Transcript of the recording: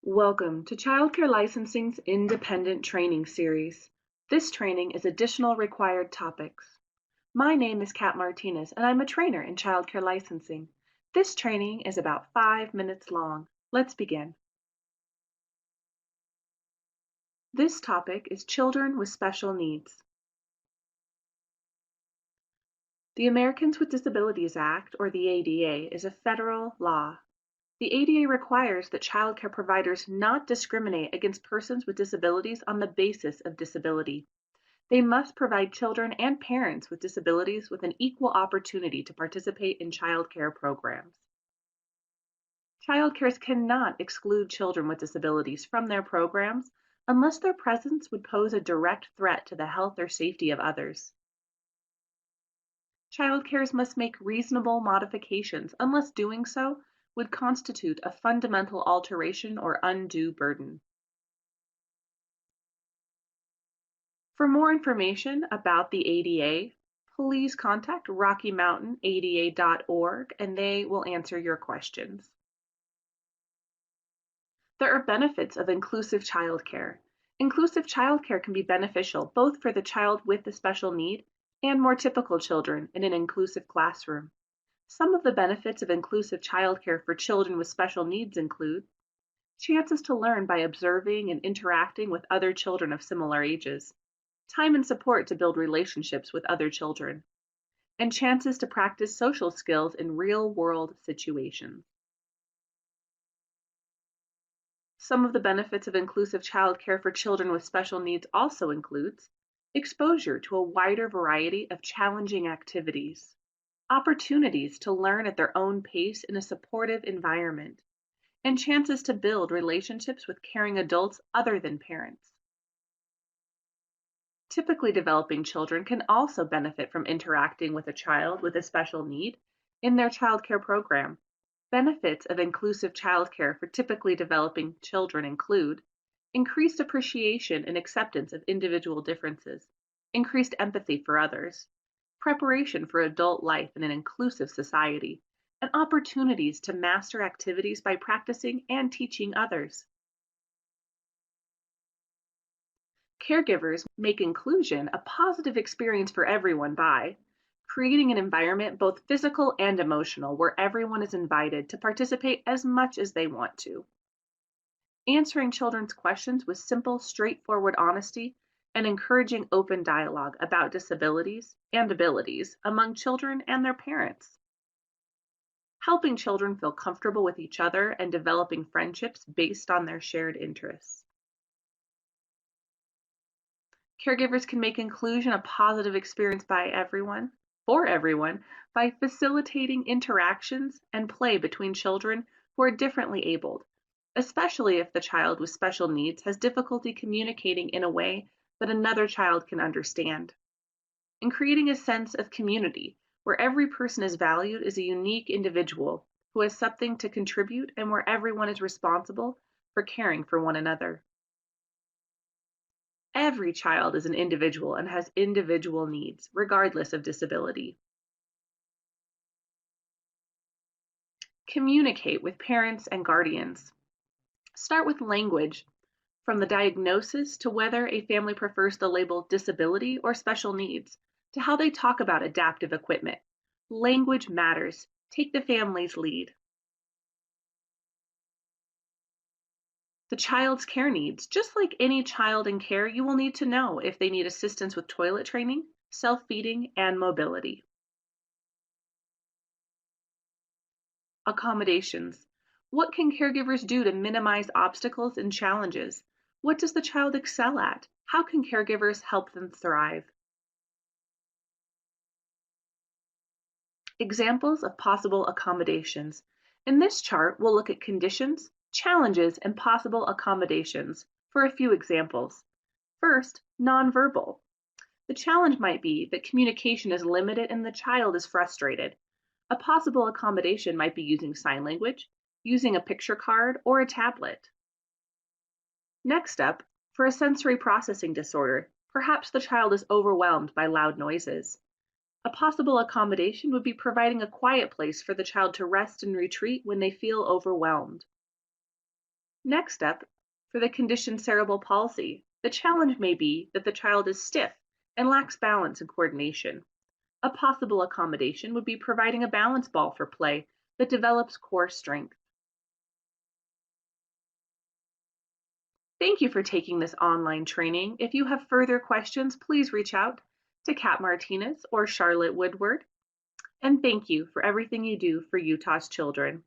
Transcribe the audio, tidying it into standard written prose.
Welcome to Childcare Licensing's Independent Training Series. This training is additional required topics. My name is Kat Martinez, and I'm a trainer in childcare licensing. This training is about 5 minutes long. Let's begin. This topic is children with special needs. The Americans with Disabilities Act, or the ADA, is a federal law. The ADA requires that child care providers not discriminate against persons with disabilities on the basis of disability. They must provide children and parents with disabilities with an equal opportunity to participate in child care programs. Child cares cannot exclude children with disabilities from their programs unless their presence would pose a direct threat to the health or safety of others. Child cares must make reasonable modifications unless doing so would constitute a fundamental alteration or undue burden. For more information about the ADA, please contact RockyMountainADA.org and they will answer your questions. There are benefits of inclusive childcare. Inclusive childcare can be beneficial both for the child with a special need and more typical children in an inclusive classroom. Some of the benefits of inclusive childcare for children with special needs include chances to learn by observing and interacting with other children of similar ages, time and support to build relationships with other children, and chances to practice social skills in real-world situations. Some of the benefits of inclusive childcare for children with special needs also includes exposure to a wider variety of challenging activities, opportunities to learn at their own pace in a supportive environment, and chances to build relationships with caring adults other than parents. Typically developing children can also benefit from interacting with a child with a special need in their childcare program. Benefits of inclusive childcare for typically developing children include increased appreciation and acceptance of individual differences, increased empathy for others, preparation for adult life in an inclusive society, and opportunities to master activities by practicing and teaching others. Caregivers make inclusion a positive experience for everyone by creating an environment, both physical and emotional, where everyone is invited to participate as much as they want to. Answering children's questions with simple, straightforward honesty and encouraging open dialogue about disabilities and abilities among children and their parents. Helping children feel comfortable with each other and developing friendships based on their shared interests. Caregivers can make inclusion a positive experience for everyone, by facilitating interactions and play between children who are differently abled, especially if the child with special needs has difficulty communicating in a way that another child can understand. And creating a sense of community where every person is valued as a unique individual who has something to contribute and where everyone is responsible for caring for one another. Every child is an individual and has individual needs, regardless of disability. Communicate with parents and guardians. Start with language, from the diagnosis to whether a family prefers the label disability or special needs, to how they talk about adaptive equipment. Language matters. Take the family's lead. The child's care needs. Just like any child in care, you will need to know if they need assistance with toilet training, self-feeding, and mobility. Accommodations. What can caregivers do to minimize obstacles and challenges? What does the child excel at? How can caregivers help them thrive? Examples of possible accommodations. In this chart, we'll look at conditions, challenges, and possible accommodations for a few examples. First, nonverbal. The challenge might be that communication is limited and the child is frustrated. A possible accommodation might be using sign language, using a picture card, or a tablet. Next up, for a sensory processing disorder, perhaps the child is overwhelmed by loud noises. A possible accommodation would be providing a quiet place for the child to rest and retreat when they feel overwhelmed. Next up, for the condition cerebral palsy, the challenge may be that the child is stiff and lacks balance and coordination. A possible accommodation would be providing a balance ball for play that develops core strength. Thank you for taking this online training. If you have further questions, please reach out to Kat Martinez or Charlotte Woodward. And thank you for everything you do for Utah's children.